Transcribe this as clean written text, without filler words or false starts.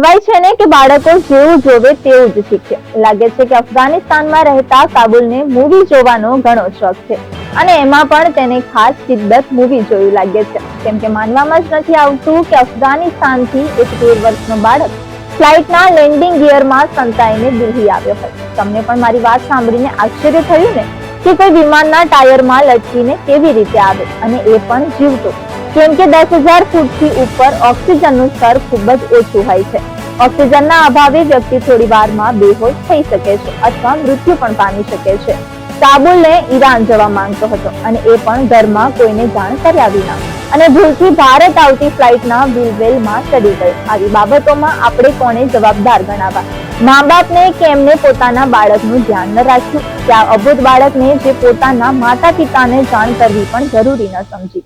કહેવાય છે ને કે બાળકો જેવું જોવે તેવું જ શીખે. લાગે છે કે અફઘાનિસ્તાનમાં રહેતા કાબુલને મૂવી જોવાનો ઘણો શોખ છે અને એમાં પણ તેને ખાસ શિદ્દત મૂવી જોયું લાગે છે, કેમ કે માનવામાં જ નથી આવતું કે અફઘાનિસ્તાનથી એક 13 વર્ષનો બાળક ફ્લાઇટના લેન્ડિંગ ગિયરમાં સંતાઈને દિલ્હી આવ્યો હોય. તમને પણ મારી વાત સાંભળીને આશ્ચર્ય થયું ને કે કોઈ વિમાનના ટાયરમાં લટકીને કેવી રીતે આવે, અને એ પણ જીવતો, કેમ કે 10,000 ફૂટથી ઉપર ઓક્સિજનનું સ્તર ખૂબ જ ઓછું હોય છે. ઓક્સિજનના અભાવે વ્યક્તિ થોડી વારમાં બેહોશ થઈ શકે છે અથવા મૃત્યુ પણ પામી શકે છે. કાબુલને ઈરાન જવા માંગતો હતો અને એ પણ ઘરમાં કોઈને જાણ કર્યા વિના, અને ભૂલથી ભારત આવતી ફ્લાઇટના વ્હીલવેલમાં ચડી ગયો. આવી બાબતોમાં આપણે કોને જવાબદાર ગણાવવા? મા બાપને કે એમને પોતાના બાળકનું ધ્યાન ન રાખ્યું, કે આ અબોધ બાળકને જે પોતાના માતા પિતાને જાણ કરવી પણ જરૂરી ન સમજી.